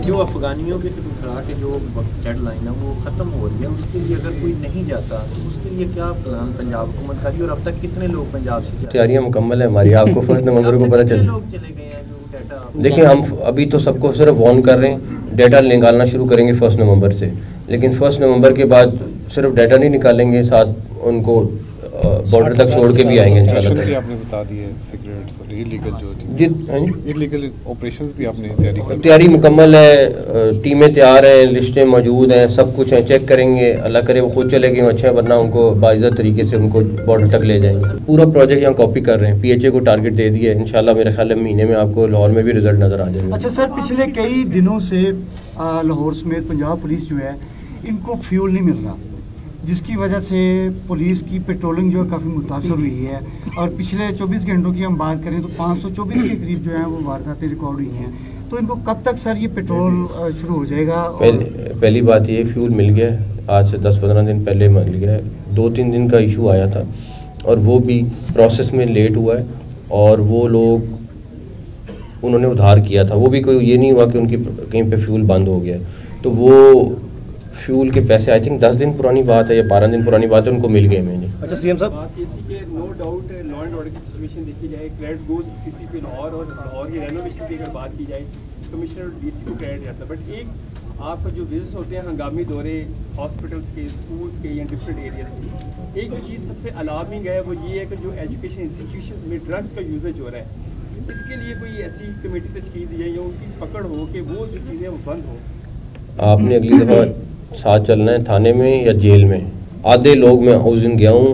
जो अफगानियों के खिला के जो डेडलाइन है वो ख़त्म हो रही है, उसके लिए अगर कोई नहीं जाता तो उसके लिए क्या प्लान पंजाब हुकूमत का, और अब तक कितने लोग पंजाब से तैयारियां मुकम्मल है हमारी, आपको 1 नवंबर को पता चले। लोग चले गए हैं जो डाटा। देखिए हम अभी तो सबको सिर्फ वार्न कर रहे हैं, डाटा निकालना शुरू करेंगे 1 नवंबर से, लेकिन 1 नवंबर के बाद सिर्फ डाटा नहीं निकालेंगे, साथ उनको बॉर्डर तक छोड़ के भी आएंगे इंशाल्लाह। आपने बता दिए सिगरेट्स और इलीगल जो जी इलीगल ऑपरेशंस भी आपने तैयारी मुकम्मल है, टीमें तैयार हैं, लिस्टें मौजूद हैं, सब कुछ है, चेक करेंगे, अल्लाह करे वो खुद चले गए अच्छे, वरना उनको बाइज़्ज़त तरीके से उनको बॉर्डर तक ले जाएंगे। पूरा प्रोजेक्ट यहाँ कॉपी कर रहे हैं, PHA को टारगेट दे दिया है, इंशाल्लाह मेरे ख्याल महीने में आपको लाहौर में भी रिजल्ट नजर आ जाएगा। अच्छा सर, पिछले कई दिनों से लाहौर समेत पंजाब पुलिस जो है इनको फ्यूल नहीं मिल रहा, जिसकी वजह से पुलिस की पेट्रोलिंग जो है काफ़ी मुतासर हुई है, और पिछले 24 घंटों की हम बात करें तो 524 के करीब जो है वो वारदातें रिकॉर्ड हुई हैं। तो इनको कब तक सर ये पेट्रोल शुरू हो जाएगा? पहली बात ये फ्यूल मिल गया है, आज से 10-15 दिन पहले मिल गया है, 2-3 दिन का इशू आया था और वो भी प्रोसेस में लेट हुआ है, और वो लोग उन्होंने उधार किया था, वो भी कोई ये नहीं हुआ कि उनकी कहीं पे फ्यूल बंद हो गया, तो वो फ्यूल के पैसे आई थिंक 10 दिन पुरानी बात है या 12 दिन पुरानी बात है, उनको मिल गए मैंने। अच्छा सीएम साहब, बात ये थी कि no doubt law and order की सिचुएशन देखी जाए, क्रेडिट गोज CCP लाहौर और लाहौर की रेनोवेशन की अगर बात की जाए, कमिश्नर DC को क्रेडिट जाता है, बट एक आपका जो विजिट्स होते हैं हंगामी दौरे हॉस्पिटल्स के, स्कूल्स के या डिफरेंट एरियाज के, एक जो चीज़ सबसे अलार्मिंग है वो ये है कि जो एजुकेशन इंस्टीट्यूशन में ड्रग्स का यूजेज हो रहा है, इसके लिए कोई ऐसी कमेटी तश्कील दी जाए या उनकी पकड़ हो कि वो जो चीज़ें वो बंद हो। आपने अगली दफ़ा साथ चलना है थाने में या जेल में। आधे लोग, मैं उस दिन गया हूँ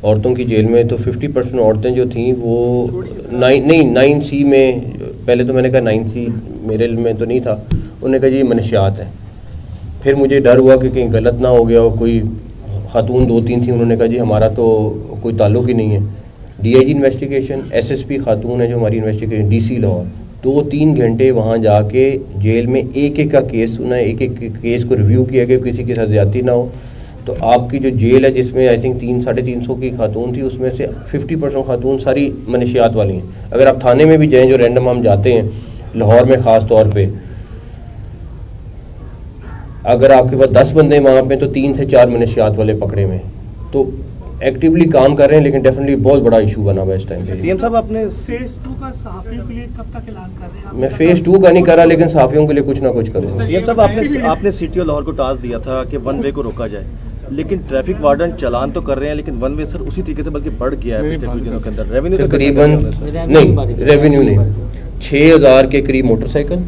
औरतों की जेल में, तो 50% औरतें जो थीं वो 9C में, पहले तो मैंने कहा 9C मेरे में तो नहीं था, उन्होंने कहा जी मनशियात है, फिर मुझे डर हुआ कि कहीं गलत ना हो गया हो, कोई खातून 2-3 थी, उन्होंने कहा जी हमारा तो कोई ताल्लुक ही नहीं है। DIG इन्वेस्टिगेशन, SSP खातून है जो हमारी इन्वेस्टिगेशन, DC लाहौर 2-3 घंटे वहाँ जाके जेल में एक एक का केस सुना, एक एक केस को रिव्यू किया कि किसी के साथ ज्यादती ना हो। तो आपकी जो जेल है जिसमें आई थिंक 300-350 की खातून थी, उसमें से 50% खातून सारी मनशियात वाली हैं। अगर आप थाने में भी जाएं, जो रैंडम हम जाते हैं लाहौर में ख़ास तौर पे, अगर आपके पास 10 बंदे वहाँ पे तो 3 से 4 मनशियात वाले पकड़े हुए, तो एक्टिवली काम कर रहे हैं, लेकिन डेफिनेटली बहुत बड़ा इशू बना हुआ इस टाइम पे। सीएम साहब, आपने फेज 2 का सहाफियों के लिए कब तक ऐलान कर रहे हैं? मैं फेज 2 का नहीं कर रहा, लेकिन सहाफियों के लिए कुछ ना कुछ करूँगा। सीएम साहब, आपने CTO लाहौर को टास्क दिया था कि 1 वे को रोका जाए, लेकिन ट्रैफिक वार्डन चालान तो कर रहे हैं, लेकिन 1 वे सर उसी तरीके से बल्कि बढ़ गया है पिछले कुछ दिनों के अंदर। रेवेन्यू तकरीबन नहीं, रेवेन्यू नहीं, 6000 के करीब मोटरसाइकिल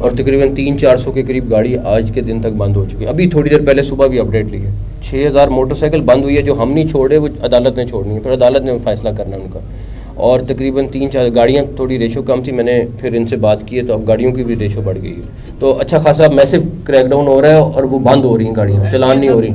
और तकरीबन 300-400 के करीब गाड़ी आज के दिन तक बंद हो चुकी है। अभी थोड़ी देर पहले सुबह भी अपडेट ली है, 6000 मोटरसाइकिल बंद हुई है, जो हम नहीं छोड़े वो अदालत ने छोड़नी है, फिर अदालत ने फैसला करना है उनका। और तकरीबन 3-4 गाड़ियाँ, थोड़ी रेशो कम थी, मैंने फिर इनसे बात की है तो अब गाड़ियों की भी रेशो बढ़ गई है, तो अच्छा खासा मैसिव क्रैकडाउन हो रहा है और वो बंद हो रही हैं गाड़ियाँ, चलान नहीं हो रही।